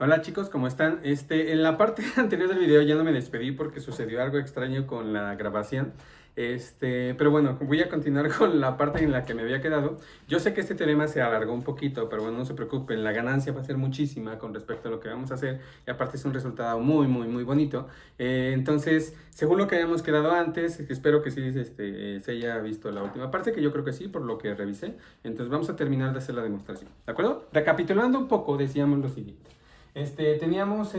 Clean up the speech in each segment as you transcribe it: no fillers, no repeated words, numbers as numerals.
Hola chicos, ¿cómo están? En la parte anterior del video ya no me despedí porque sucedió algo extraño con la grabación. Pero bueno, voy a continuar con la parte en la que me había quedado. Yo sé que este teorema se alargó un poquito, pero bueno, no se preocupen, la ganancia va a ser muchísima con respecto a lo que vamos a hacer y aparte es un resultado muy bonito. Entonces, según lo que habíamos quedado antes, espero que sí se haya visto la última parte, que yo creo que sí, por lo que revisé. Entonces vamos a terminar de hacer la demostración, ¿de acuerdo? Recapitulando un poco, decíamos lo siguiente. Teníamos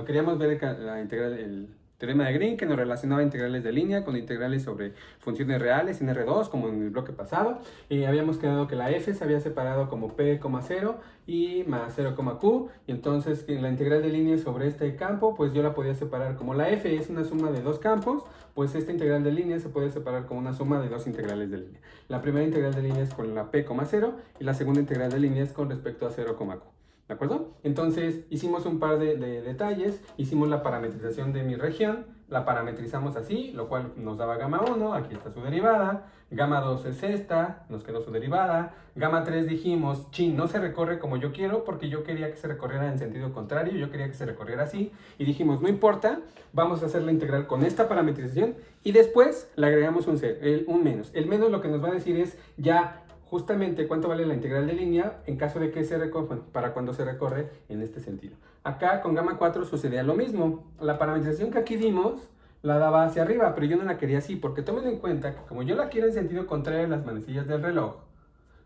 queríamos ver la integral, el teorema de Green que nos relacionaba integrales de línea con integrales sobre funciones reales en R2, como en el bloque pasado. Habíamos quedado que la f se había separado como p, 0 y más 0, q. Y entonces la integral de línea sobre este campo, pues yo la podía separar como la f es una suma de dos campos, pues esta integral de línea se puede separar como una suma de dos integrales de línea. La primera integral de línea es con la p, 0 y la segunda integral de línea es con respecto a 0, q. ¿De acuerdo? Entonces hicimos un par de detalles, hicimos la parametrización de mi región, la parametrizamos así, lo cual nos daba gamma 1, aquí está su derivada, gamma 2 es esta, nos quedó su derivada, gamma 3 dijimos, no se recorre como yo quiero porque yo quería que se recorriera en sentido contrario, yo quería que se recorriera así, y dijimos, no importa, vamos a hacer la integral con esta parametrización y después le agregamos un menos. El menos lo que nos va a decir es ya justamente cuánto vale la integral de línea en caso de que se recorra, para cuando se recorre en este sentido. Acá con gamma 4 sucedía lo mismo. La parametrización que aquí dimos la daba hacia arriba, pero yo no la quería así, porque tomen en cuenta que como yo la quiero en sentido contrario a las manecillas del reloj,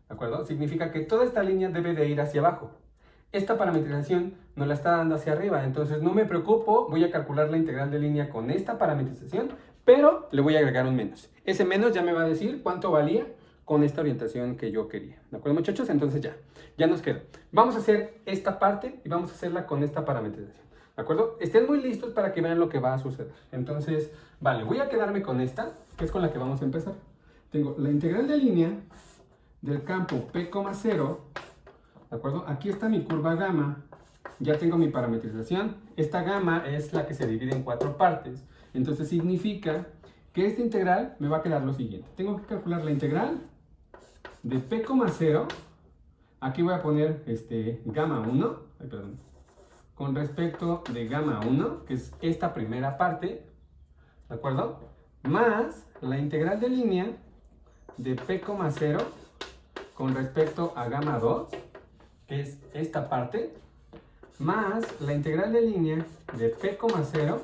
¿de acuerdo? Significa que toda esta línea debe de ir hacia abajo. Esta parametrización nos la está dando hacia arriba, entonces no me preocupo, voy a calcular la integral de línea con esta parametrización, pero le voy a agregar un menos. Ese menos ya me va a decir cuánto valía con esta orientación que yo quería. ¿De acuerdo, muchachos? Entonces ya nos quedó. Vamos a hacer esta parte y vamos a hacerla con esta parametrización. ¿De acuerdo? Estén muy listos para que vean lo que va a suceder. Entonces, vale, voy a quedarme con esta, que es con la que vamos a empezar. Tengo la integral de línea del campo p, 0, ¿de acuerdo? Aquí está mi curva gamma, ya tengo mi parametrización. Esta gamma es la que se divide en cuatro partes, entonces significa que esta integral me va a quedar lo siguiente. Tengo que calcular la integral de p, 0, aquí voy a poner gamma 1, con respecto de gamma 1, que es esta primera parte, ¿de acuerdo? Más la integral de línea de p, 0 con respecto a gamma 2, que es esta parte, más la integral de línea de p, 0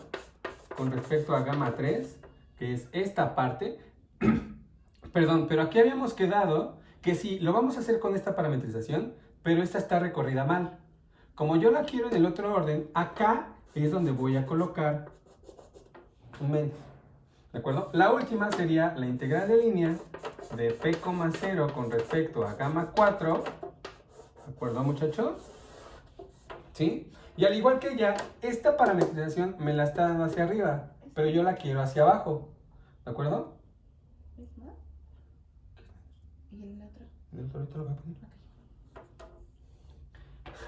con respecto a gamma 3, que es esta parte. Perdón, pero aquí habíamos quedado que sí, lo vamos a hacer con esta parametrización, pero esta está recorrida mal. Como yo la quiero en el otro orden, acá es donde voy a colocar un menos. ¿De acuerdo? La última sería la integral de línea de p, 0 con respecto a gamma 4. ¿De acuerdo, muchachos? ¿Sí? Y al igual que ya, esta parametrización me la está dando hacia arriba, pero yo la quiero hacia abajo. ¿De acuerdo? ¿Y el otro? El otro lo voy a poner acá.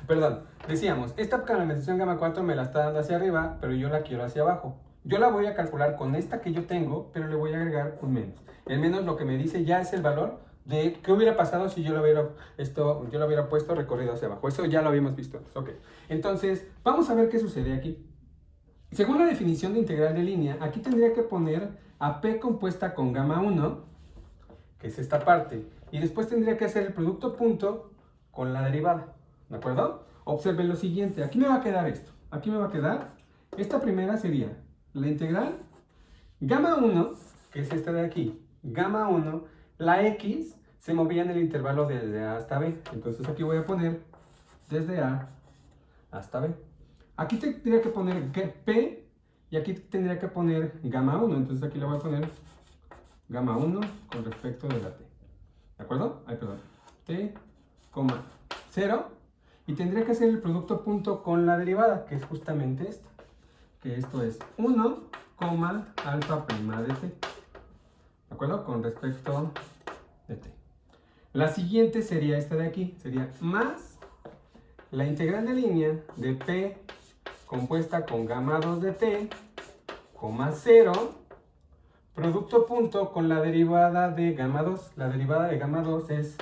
Perdón, decíamos, esta parametrización gamma 4 me la está dando hacia arriba, pero yo la quiero hacia abajo. Yo la voy a calcular con esta que yo tengo, pero le voy a agregar un menos. El menos lo que me dice ya es el valor de qué hubiera pasado si yo lo hubiera puesto recorrido hacia abajo. Eso ya lo habíamos visto antes. Ok. Entonces, vamos a ver qué sucede aquí. Según la definición de integral de línea, aquí tendría que poner a p compuesta con gamma 1, que es esta parte, y después tendría que hacer el producto punto con la derivada. ¿De acuerdo? Observen lo siguiente. Aquí me va a quedar esto. Aquí me va a quedar. Esta primera sería la integral gamma 1, que es esta de aquí. Gamma 1, la x se movía en el intervalo desde A hasta B. Entonces aquí voy a poner desde A hasta B. Aquí tendría que poner P y aquí tendría que poner gamma 1. Entonces aquí le voy a poner gamma 1 con respecto de la T. ¿De acuerdo? Ay, perdón. T, 0. Y tendría que hacer el producto punto con la derivada, que es justamente esta. Que esto es 1, alfa prima de T. ¿De acuerdo? Con respecto de T. La siguiente sería esta de aquí. Sería más la integral de línea de P compuesta con gamma 2 de T, 0, producto punto con la derivada de gamma 2. La derivada de gamma 2 es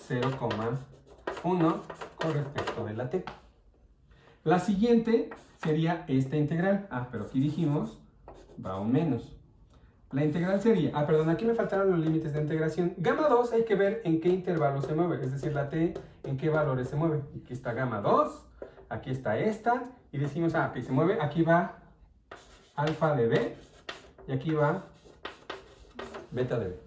0,1 con respecto de la T. La siguiente sería esta integral. Ah, pero aquí dijimos, va un menos. La integral sería, perdón, aquí me faltaron los límites de integración. Gamma 2 hay que ver en qué intervalo se mueve, es decir, la t en qué valores se mueve. Aquí está gamma 2, aquí está esta, y decimos, que se mueve, aquí va alfa de b, y aquí va beta de b.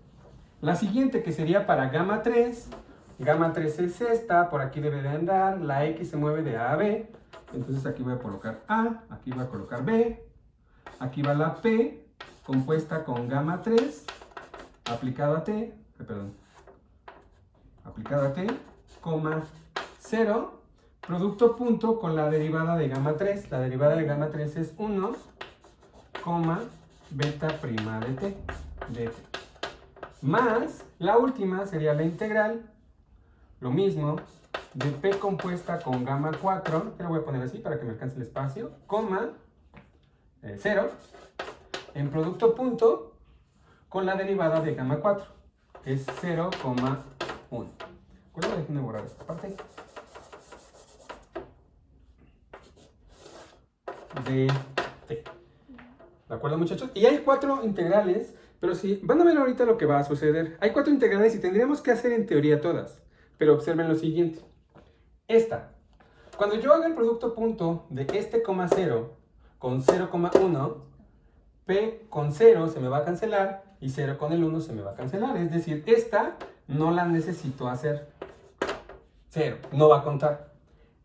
La siguiente que sería para gamma 3 es esta, por aquí debe de andar, la x se mueve de a b, entonces aquí voy a colocar a, aquí voy a colocar b, aquí va la p, compuesta con gamma 3, aplicado a t, coma 0, producto punto con la derivada de gamma 3. La derivada de gamma 3 es 1, beta prima de t, más la última sería la integral, lo mismo, de p compuesta con gamma 4, que lo voy a poner así para que me alcance el espacio, 0, en producto punto con la derivada de gamma 4, que es 0,1. Déjenme borrar esta parte. De t. ¿De acuerdo, muchachos? Y hay 4 integrales, pero sí, van a ver ahorita lo que va a suceder. Hay 4 integrales y tendríamos que hacer en teoría todas. Pero observen lo siguiente. Esta. Cuando yo haga el producto punto de este coma 0 con 0,1, p con 0 se me va a cancelar y 0 con el 1 se me va a cancelar. Es decir, esta no la necesito hacer. 0, no va a contar.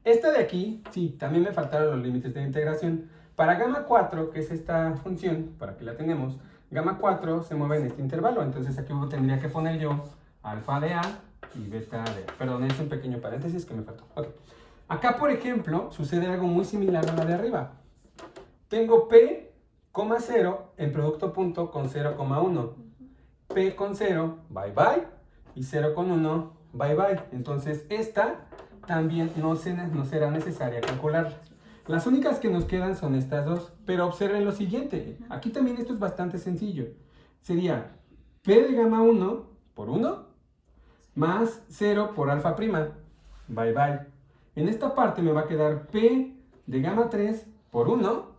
Esta de aquí, sí, también me faltaron los límites de integración. Para gamma 4, que es esta función, para que la tenemos, gamma 4 se mueve en este intervalo. Entonces aquí tendría que poner yo alfa de a y beta de a. Perdón, es un pequeño paréntesis que me faltó. Okay. Acá, por ejemplo, sucede algo muy similar a la de arriba. Tengo p, 0 en producto punto con 0,1. P con 0, bye bye. Y 0 con 1, bye bye. Entonces esta también no será necesaria calcularla. Las únicas que nos quedan son estas dos. Pero observen lo siguiente. Aquí también esto es bastante sencillo. Sería P de gamma 1 por 1 más 0 por alfa prima. Bye bye. En esta parte me va a quedar P de gamma 3 por 1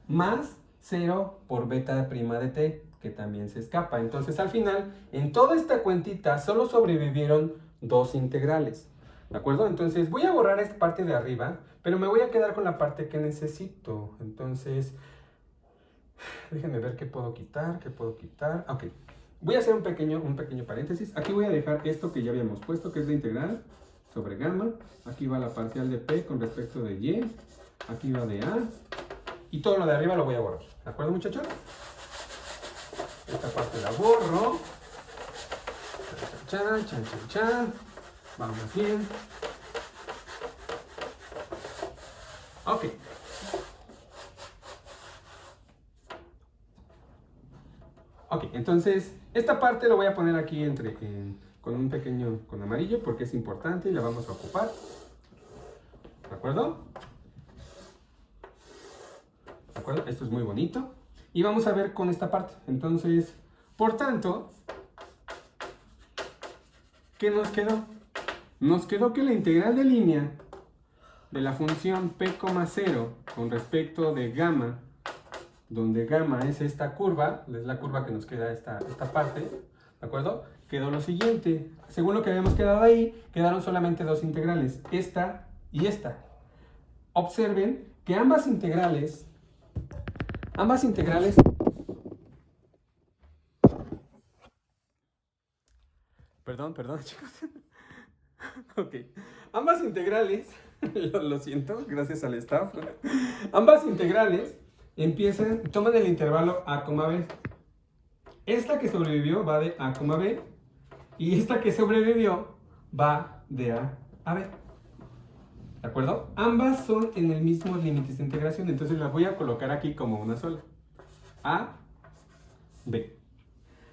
más 0 por beta prima de t, que también se escapa. Entonces al final, en toda esta cuentita solo sobrevivieron 2 integrales. ¿De acuerdo? Entonces voy a borrar esta parte de arriba, pero me voy a quedar con la parte que necesito. Entonces, déjenme ver qué puedo quitar, Ok, voy a hacer un pequeño paréntesis. Aquí voy a dejar esto que ya habíamos puesto, que es la integral sobre gamma. Aquí va la parcial de p con respecto de y. Aquí va de a. Y todo lo de arriba lo voy a borrar. ¿De acuerdo, muchachos? Esta parte la borro. Chan, chan, chan, chan. Vamos bien. Ok. Ok, entonces esta parte lo voy a poner aquí con un pequeño, con amarillo, porque es importante y la vamos a ocupar. ¿De acuerdo? ¿De acuerdo? Esto es muy bonito. Y vamos a ver con esta parte. Entonces, por tanto, ¿qué nos quedó? Nos quedó que la integral de línea de la función p, 0 con respecto de gamma, donde gamma es esta curva, es la curva que nos queda esta parte, ¿de acuerdo? Quedó lo siguiente. Según lo que habíamos quedado ahí, quedaron solamente 2 integrales, esta y esta. Observen que ambas integrales, Perdón, chicos. Ok. Ambas integrales, lo siento, gracias al staff. Ambas integrales toman el intervalo a, b. Esta que sobrevivió va de a, b. Y esta que sobrevivió va de a b. ¿De acuerdo? Ambas son en el mismo límite de integración, entonces las voy a colocar aquí como una sola. A, b.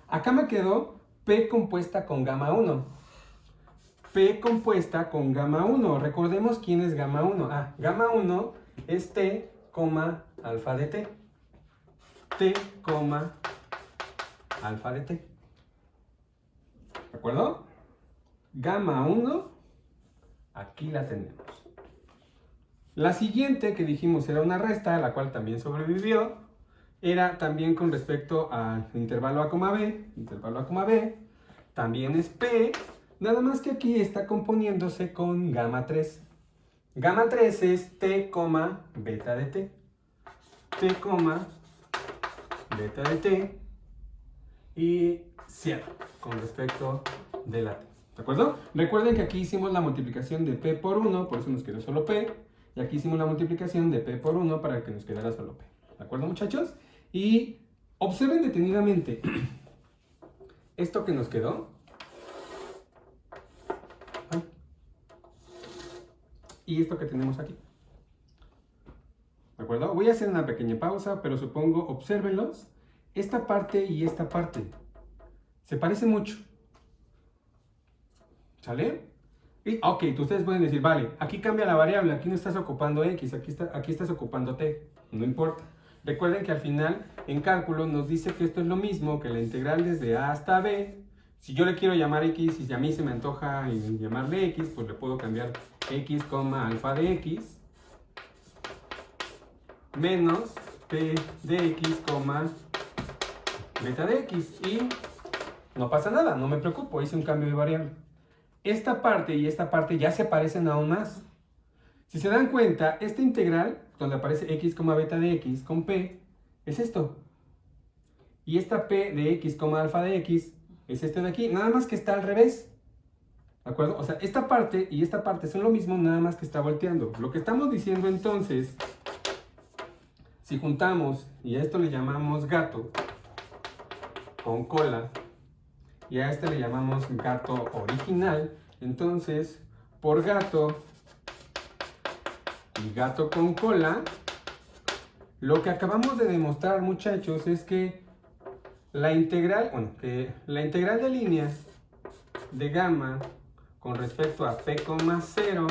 Acá me quedó p compuesta con gamma 1. P compuesta con gamma 1. Recordemos quién es gamma 1. Gamma 1 es t, alfa de t. T, alfa de t. ¿De acuerdo? Gamma 1, aquí la tenemos. La siguiente que dijimos era una resta, la cual también sobrevivió, era también con respecto al intervalo A, B, también es P, nada más que aquí está componiéndose con gamma 3. Gamma 3 es T, beta de T. T, beta de T y 0 con respecto de la T. ¿De acuerdo? Recuerden que aquí hicimos la multiplicación de P por 1, por eso nos quedó solo P. Y aquí hicimos la multiplicación de P por 1 para que nos quedara solo P. ¿De acuerdo, muchachos? Y observen detenidamente esto que nos quedó. Y esto que tenemos aquí. ¿De acuerdo? Voy a hacer una pequeña pausa, pero supongo, obsérvenlos. Esta parte y esta parte se parecen mucho. ¿Sale? Y, ok, ustedes pueden decir, vale, aquí cambia la variable, aquí no estás ocupando X, aquí estás ocupando T. No importa. Recuerden que al final, en cálculo, nos dice que esto es lo mismo que la integral desde A hasta B. Si yo le quiero llamar X y a mí se me antoja llamarle X, pues le puedo cambiar X, alfa de X menos P de X, beta de X. Y no pasa nada, no me preocupo, hice un cambio de variable. Esta parte y esta parte ya se parecen aún más. Si se dan cuenta, esta integral, donde aparece X, beta de X con P, es esto. Y esta P de X, alfa de X, es este de aquí, nada más que está al revés. ¿De acuerdo? O sea, esta parte y esta parte son lo mismo, nada más que está volteando. Lo que estamos diciendo entonces, si juntamos, y a esto le llamamos gato con cola, y a este le llamamos gato original, entonces, por gato y gato con cola, lo que acabamos de demostrar, muchachos, es que la integral de línea de gamma con respecto a P, 0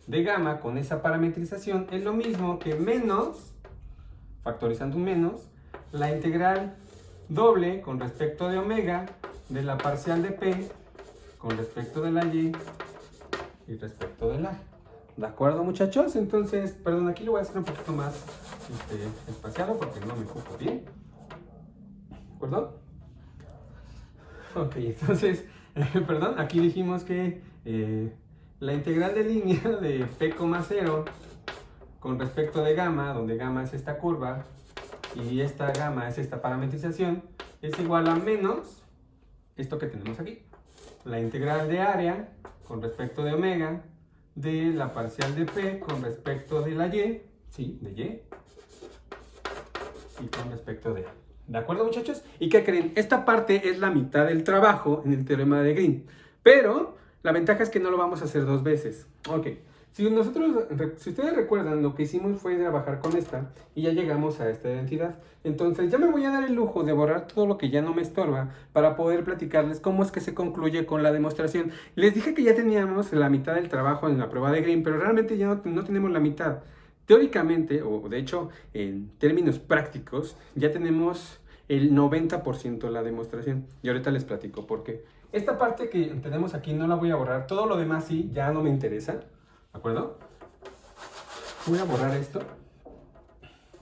de gamma con esa parametrización es lo mismo que menos, factorizando un menos, la integral doble con respecto de omega de la parcial de P con respecto de la Y y respecto de la. ¿De acuerdo, muchachos? Entonces, perdón, aquí lo voy a hacer un poquito más espaciado porque no me ocupo bien. ¿De acuerdo? Ok, entonces, perdón, aquí dijimos que la integral de línea de P, 0 con respecto de gamma, donde gamma es esta curva y esta gamma es esta parametrización, es igual a menos esto que tenemos aquí. La integral de área con respecto de omega de la parcial de P con respecto de la Y, sí, de Y, y con respecto de A. ¿De acuerdo, muchachos? ¿Y qué creen? Esta parte es la mitad del trabajo en el teorema de Green, pero la ventaja es que no lo vamos a hacer dos veces. Ok. Si ustedes recuerdan, lo que hicimos fue trabajar con esta y ya llegamos a esta identidad. Entonces ya me voy a dar el lujo de borrar todo lo que ya no me estorba para poder platicarles cómo es que se concluye con la demostración. Les dije que ya teníamos la mitad del trabajo en la prueba de Green, pero realmente ya no tenemos la mitad. Teóricamente, o de hecho en términos prácticos, ya tenemos el 90% de la demostración. Y ahorita les platico por qué. Esta parte que tenemos aquí no la voy a borrar, todo lo demás sí, ya no me interesa. ¿De acuerdo? Voy a borrar esto.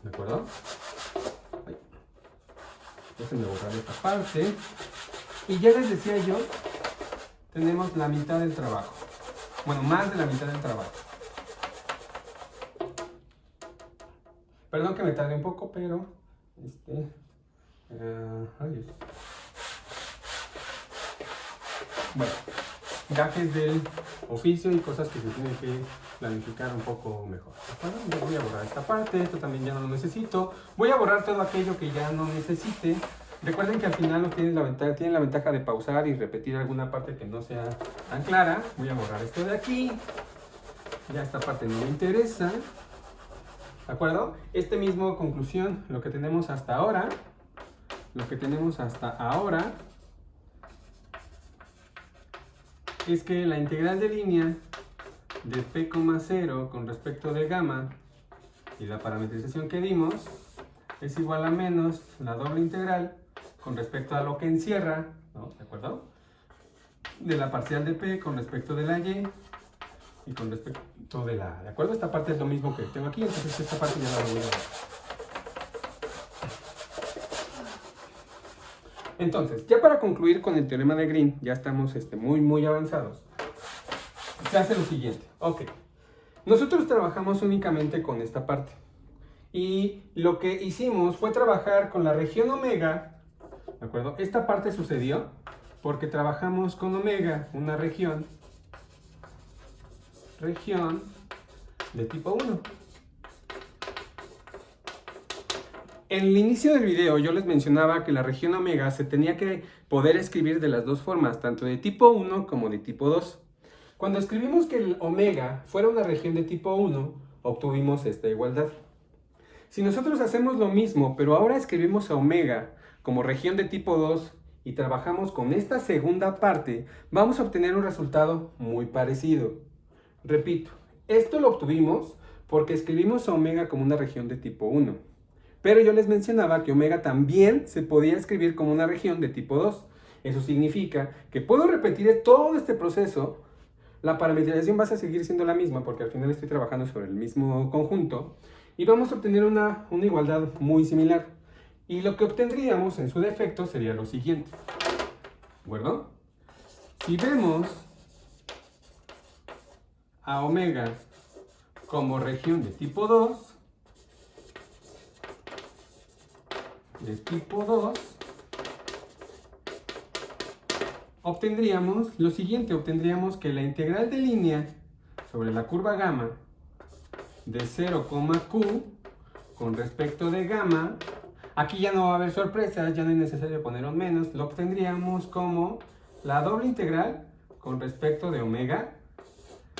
¿De acuerdo? Ay. Déjenme borrar esta parte. Y ya les decía yo, tenemos la mitad del trabajo. Bueno, más de la mitad del trabajo. Perdón que me tarde un poco, pero... Bueno, gajes del oficio y cosas que se tienen que planificar un poco mejor. Bueno, voy a borrar esta parte, esto también ya no lo necesito. Voy a borrar todo aquello que ya no necesite. Recuerden que al final tienen la ventaja de pausar y repetir alguna parte que no sea tan clara. Voy a borrar esto de aquí. Ya esta parte no me interesa. ¿De acuerdo? Esta misma conclusión, lo que tenemos hasta ahora. Es que la integral de línea de P, 0 con respecto de gamma y la parametrización que dimos es igual a menos la doble integral con respecto a lo que encierra, ¿no? ¿De acuerdo? De la parcial de P con respecto de la Y y con respecto de la A, ¿de acuerdo? Esta parte es lo mismo que tengo aquí, entonces esta parte ya la voy a ver. Entonces, ya para concluir con el teorema de Green, ya estamos muy avanzados. Se hace lo siguiente. Ok. Nosotros trabajamos únicamente con esta parte. Y lo que hicimos fue trabajar con la región omega. ¿De acuerdo? Esta parte sucedió porque trabajamos con omega, una región de tipo 1. En el inicio del video yo les mencionaba que la región omega se tenía que poder escribir de las dos formas, tanto de tipo 1 como de tipo 2. Cuando escribimos que el omega fuera una región de tipo 1, obtuvimos esta igualdad. Si nosotros hacemos lo mismo, pero ahora escribimos a omega como región de tipo 2 y trabajamos con esta segunda parte, vamos a obtener un resultado muy parecido. Repito, esto lo obtuvimos porque escribimos a omega como una región de tipo 1. Pero yo les mencionaba que omega también se podía escribir como una región de tipo 2. Eso significa que puedo repetir todo este proceso. La parametrización va a seguir siendo la misma porque al final estoy trabajando sobre el mismo conjunto. Y vamos a obtener una igualdad muy similar. Y lo que obtendríamos en su defecto sería lo siguiente. ¿Bueno? Si vemos a omega como región de tipo 2, obtendríamos lo siguiente, obtendríamos que la integral de línea sobre la curva gamma de 0, q con respecto de gamma, aquí ya no va a haber sorpresas, ya no es necesario poner un menos, lo obtendríamos como la doble integral con respecto de omega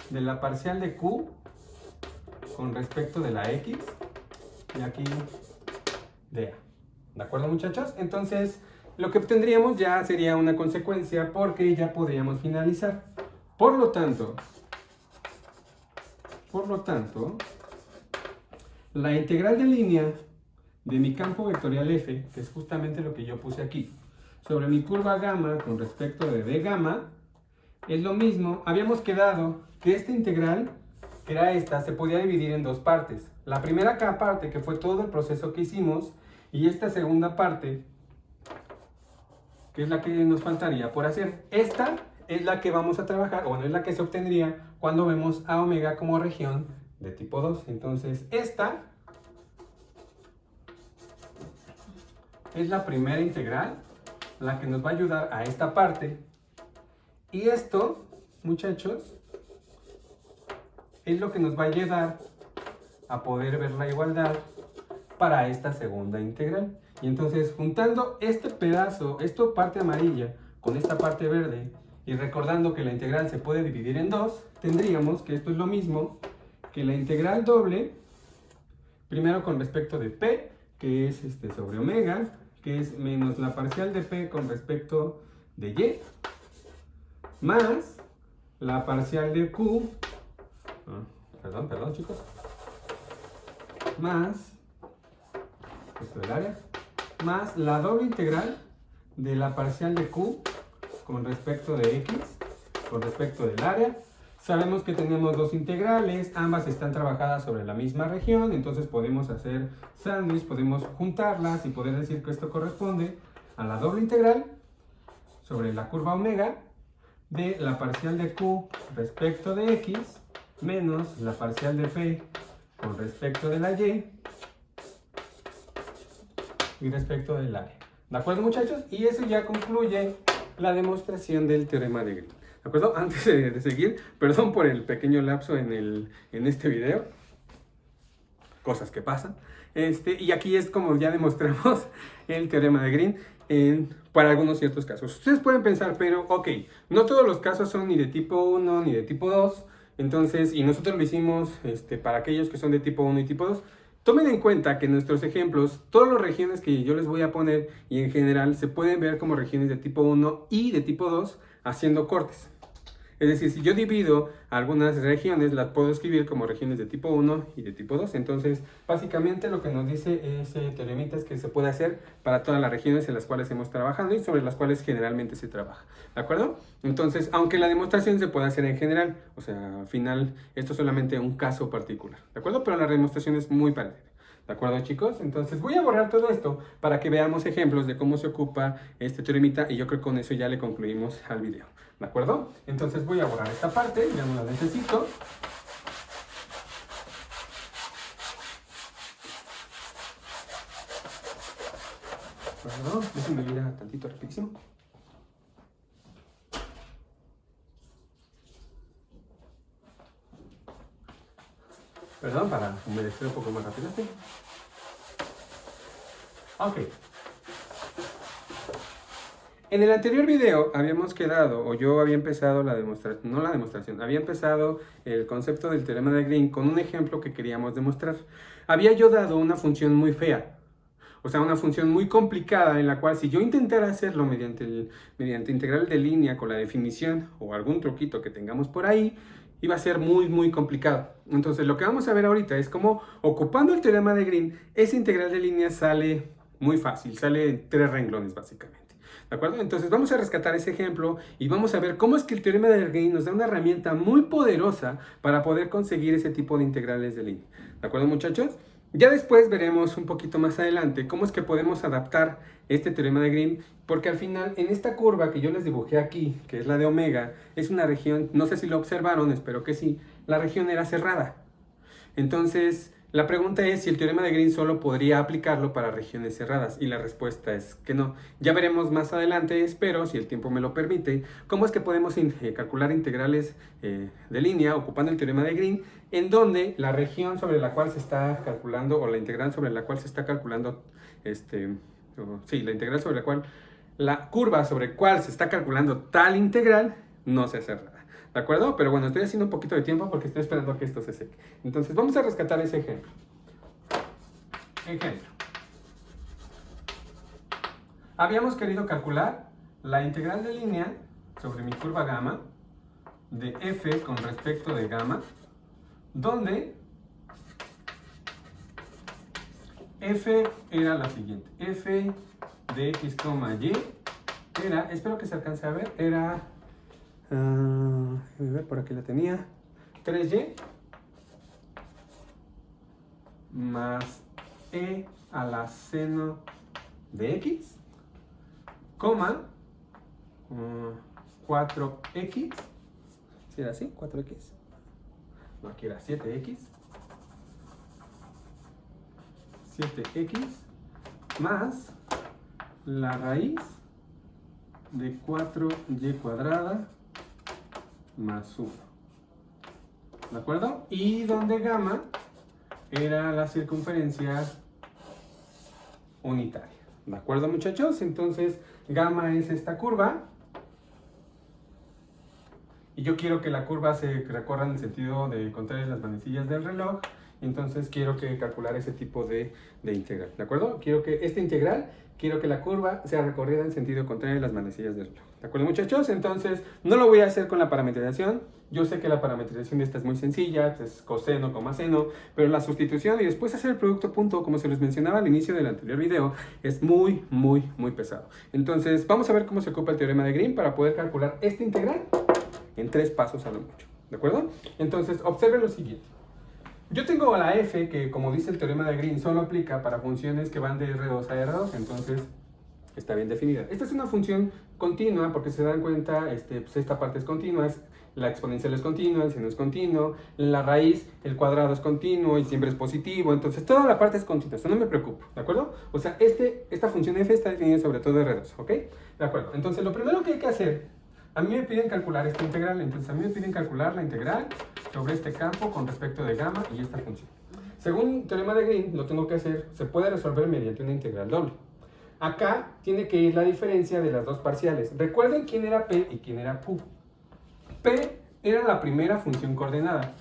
de la parcial de q con respecto de la x y aquí de a. ¿De acuerdo, muchachos? Entonces, lo que obtendríamos ya sería una consecuencia porque ya podríamos finalizar. Por lo tanto, la integral de línea de mi campo vectorial f, que es justamente lo que yo puse aquí, sobre mi curva gamma con respecto de d gamma, es lo mismo. Habíamos quedado que esta integral, que era esta, se podía dividir en dos partes. La primera parte, que fue todo el proceso que hicimos, y esta segunda parte, que es la que nos faltaría por hacer. Esta es la que vamos a trabajar, o bueno, es la que se obtendría cuando vemos a omega como región de tipo 2. Entonces, esta es la primera integral, la que nos va a ayudar a esta parte. Y esto, muchachos, es lo que nos va a ayudar a poder ver la igualdad para esta segunda integral. Y entonces, juntando este pedazo, esta parte amarilla con esta parte verde, y recordando que la integral se puede dividir en dos, tendríamos que esto es lo mismo que la integral doble, primero con respecto de p, que es sobre omega, que es menos la parcial de p con respecto de y, más la parcial de q, perdón chicos, más esto del área, más la doble integral de la parcial de q con respecto de x, con respecto del área. Sabemos que tenemos dos integrales, ambas están trabajadas sobre la misma región, entonces podemos hacer sándwich, podemos juntarlas y poder decir que esto corresponde a la doble integral sobre la curva omega de la parcial de q respecto de x menos la parcial de p con respecto de la y respecto del área. ¿De acuerdo, muchachos? Y eso ya concluye la demostración del teorema de Green. ¿De acuerdo? Antes de seguir, perdón por el pequeño lapso en este video. Cosas que pasan. Y aquí es como ya demostramos el teorema de Green para algunos ciertos casos. Ustedes pueden pensar, pero ok, no todos los casos son ni de tipo 1 ni de tipo 2. Entonces, y nosotros lo hicimos para aquellos que son de tipo 1 y tipo 2. Tomen en cuenta que en nuestros ejemplos, todas las regiones que yo les voy a poner y en general se pueden ver como regiones de tipo 1 y de tipo 2 haciendo cortes. Es decir, si yo divido algunas regiones, las puedo escribir como regiones de tipo 1 y de tipo 2. Entonces, básicamente lo que nos dice ese teoremita es que se puede hacer para todas las regiones en las cuales hemos trabajado y sobre las cuales generalmente se trabaja. ¿De acuerdo? Entonces, aunque la demostración se puede hacer en general, o sea, al final, esto es solamente un caso particular. ¿De acuerdo? Pero la demostración es muy parecida. ¿De acuerdo, chicos? Entonces voy a borrar todo esto para que veamos ejemplos de cómo se ocupa este teoremita y yo creo que con eso ya le concluimos al video. ¿De acuerdo? Entonces voy a borrar esta parte, ya no la necesito. Perdón, déjenme ir a tantito rapidísimo. Perdón, para humedecer un poco más rápido. Ok. En el anterior video habíamos quedado, o yo había empezado la demostración, no la demostración, había empezado el concepto del teorema de Green con un ejemplo que queríamos demostrar. Había yo dado una función muy fea, o sea, una función muy complicada en la cual si yo intentara hacerlo mediante integral de línea con la definición o algún truquito que tengamos por ahí, iba a ser muy complicado. Entonces lo que vamos a ver ahorita es cómo ocupando el teorema de Green, esa integral de línea sale muy fácil, sale en 3 renglones básicamente. ¿De acuerdo? Entonces vamos a rescatar ese ejemplo y vamos a ver cómo es que el teorema de Green nos da una herramienta muy poderosa para poder conseguir ese tipo de integrales de línea. ¿De acuerdo, muchachos? Ya después veremos un poquito más adelante cómo es que podemos adaptar este teorema de Green, porque al final en esta curva que yo les dibujé aquí, que es la de omega, es una región, no sé si lo observaron, espero que sí, la región era cerrada. Entonces, la pregunta es si el teorema de Green solo podría aplicarlo para regiones cerradas, y la respuesta es que no. Ya veremos más adelante, espero, si el tiempo me lo permite, cómo es que podemos calcular integrales de línea ocupando el teorema de Green, en donde la región sobre la cual se está calculando, o la integral sobre la cual se está calculando, la integral sobre la cual, la curva sobre la cual se está calculando tal integral, no se cerrada. ¿De acuerdo? Pero bueno, estoy haciendo un poquito de tiempo porque estoy esperando a que esto se seque. Entonces vamos a rescatar ese ejemplo. Ejemplo. Habíamos querido calcular la integral de línea sobre mi curva gamma de f con respecto de gamma, donde f era la siguiente. F de x, y era, espero que se alcance a ver, era... déjame ver, por aquí la tenía. 3y más e a la seno de x, coma 4x. ¿Sí era así? 4x. No, aquí era 7x. 7x más la raíz de 4y cuadrada más 1. ¿De acuerdo? Y donde gamma era la circunferencia unitaria. ¿De acuerdo, muchachos? Entonces, gamma es esta curva. Y yo quiero que la curva se recorra en el sentido de contrarias las manecillas del reloj. Entonces, quiero calcular ese tipo de integral. ¿De acuerdo? Quiero que esta integral, quiero que la curva sea recorrida en sentido contrario a las manecillas del reloj. ¿De acuerdo, muchachos? Entonces, no lo voy a hacer con la parametrización. Yo sé que la parametrización de esta es muy sencilla, es coseno, seno, pero la sustitución y después hacer el producto punto, como se les mencionaba al inicio del anterior video, es muy pesado. Entonces, vamos a ver cómo se ocupa el teorema de Green para poder calcular esta integral en 3 pasos a lo mucho. ¿De acuerdo? Entonces, observen lo siguiente. Yo tengo la f que, como dice el teorema de Green, solo aplica para funciones que van de R2 a R2, entonces está bien definida. Esta es una función continua porque se dan cuenta, pues esta parte es continua, la exponencial es continua, el seno es continuo, la raíz, el cuadrado es continuo y siempre es positivo, entonces toda la parte es continua, eso no me preocupo, ¿de acuerdo? O sea, esta función f está definida sobre todo R2, ¿ok? De acuerdo, entonces lo primero que hay que hacer, a mí me piden calcular esta integral, entonces a mí me piden calcular la integral sobre este campo con respecto de gamma y esta función. Según el teorema de Green, lo tengo que hacer, se puede resolver mediante una integral doble. Acá tiene que ir la diferencia de las dos parciales. Recuerden quién era P y quién era Q. P era la primera función coordenada.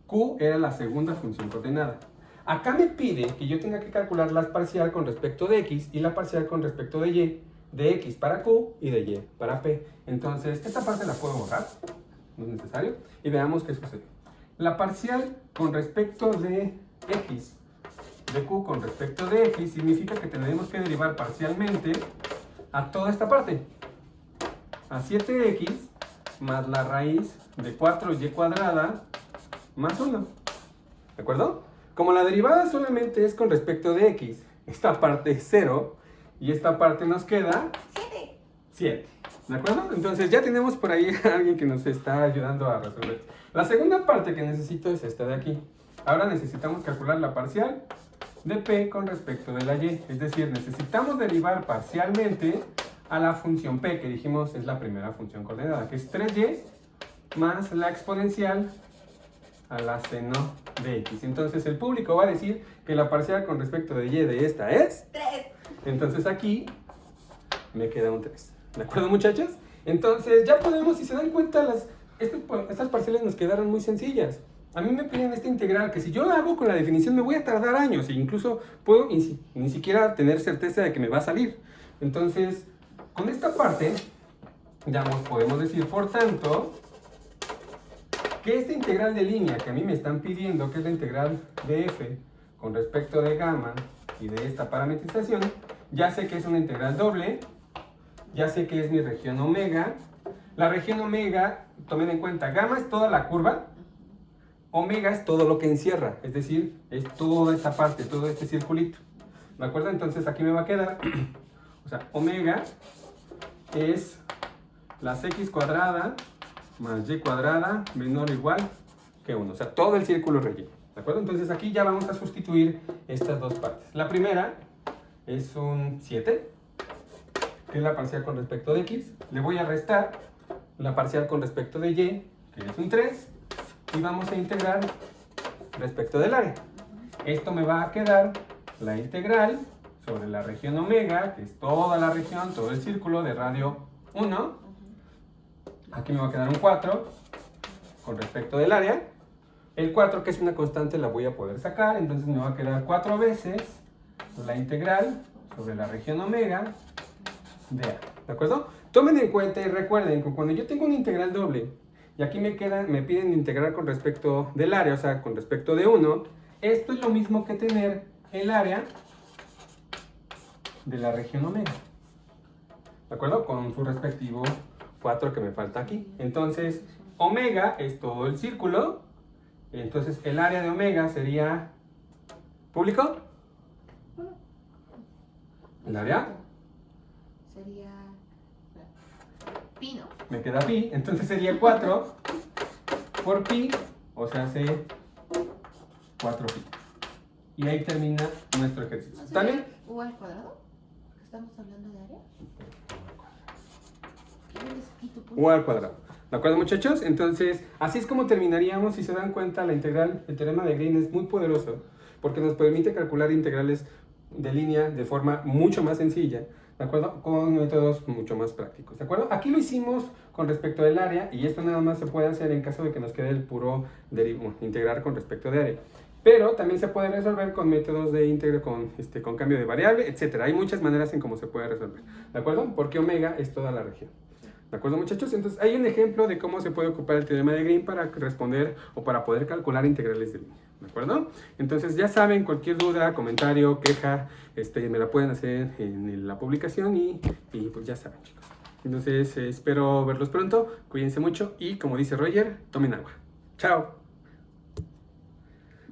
Q era la segunda función coordenada. Acá me pide que yo tenga que calcular la parcial con respecto de X y la parcial con respecto de Y de X para Q y de Y para P. Entonces, esta parte la puedo borrar, no es necesario, y veamos qué sucede. La parcial con respecto de X, de Q con respecto de X, significa que tendremos que derivar parcialmente a toda esta parte, a 7X más la raíz de 4Y cuadrada más 1, ¿de acuerdo? Como la derivada solamente es con respecto de X, esta parte es 0 y esta parte nos queda 7, ¿de acuerdo? Entonces ya tenemos por ahí a alguien que nos está ayudando a resolver. La segunda parte que necesito es esta de aquí. Ahora necesitamos calcular la parcial de P con respecto de la Y, es decir, necesitamos derivar parcialmente a la función P, que dijimos es la primera función coordenada, que es 3Y más la exponencial a la seno de X. Entonces el público va a decir que la parcial con respecto de Y de esta es 3. Entonces aquí me queda un 3. ¿De acuerdo, muchachos? Entonces ya podemos, si se dan cuenta, estas parciales nos quedaron muy sencillas. A mí me piden esta integral que si yo la hago con la definición me voy a tardar años e incluso puedo ni siquiera tener certeza de que me va a salir. Entonces, con esta parte, podemos decir, por tanto, que esta integral de línea que a mí me están pidiendo, que es la integral de f con respecto de gamma y de esta parametrización, ya sé que es una integral doble, ya sé que es mi región omega. La región omega, tomen en cuenta, gamma es toda la curva, omega es todo lo que encierra, es decir, es toda esta parte, todo este circulito. ¿De acuerdo? Entonces aquí me va a quedar, o sea, omega es las x cuadrada más y cuadrada menor o igual que 1, o sea, todo el círculo relleno. ¿De acuerdo? Entonces aquí ya vamos a sustituir estas dos partes. La primera es un 7, que es la parcial con respecto de x. Le voy a restar la parcial con respecto de y, que es un 3. Y vamos a integrar respecto del área. Esto me va a quedar la integral sobre la región omega, que es toda la región, todo el círculo de radio 1. Aquí me va a quedar un 4 con respecto del área. El 4, que es una constante, la voy a poder sacar, entonces me va a quedar 4 veces la integral sobre la región omega de A. ¿De acuerdo? Tomen en cuenta y recuerden que cuando yo tengo una integral doble y aquí me piden integrar con respecto del área, o sea, con respecto de 1, esto es lo mismo que tener el área de la región omega. ¿De acuerdo? Con su respectivo 4 que me falta aquí. Entonces, omega es todo el círculo. Entonces, el área de omega sería... ¿Público? ¿El área? Sería... pi, ¿no? Me queda pi. Entonces sería 4 por pi, o sea, hace 4pi. Y ahí termina nuestro ejercicio. ¿Está bien? ¿U al cuadrado? ¿Estamos hablando de área? U al cuadrado. ¿De acuerdo, muchachos? Entonces, así es como terminaríamos. Si se dan cuenta, la integral, el teorema de Green es muy poderoso porque nos permite calcular integrales de línea de forma mucho más sencilla, ¿de acuerdo? Con métodos mucho más prácticos, ¿de acuerdo? Aquí lo hicimos con respecto del área y esto nada más se puede hacer en caso de que nos quede el puro integrar con respecto de área. Pero también se puede resolver con métodos de integro, con cambio de variable, etc. Hay muchas maneras en cómo se puede resolver, ¿de acuerdo? Porque omega es toda la región. ¿De acuerdo, muchachos? Entonces, hay un ejemplo de cómo se puede ocupar el teorema de Green para responder o para poder calcular integrales de línea. ¿De acuerdo? Entonces, ya saben, cualquier duda, comentario, queja, me la pueden hacer en la publicación y pues ya saben, chicos. Entonces, espero verlos pronto. Cuídense mucho y, como dice Roger, tomen agua. ¡Chao!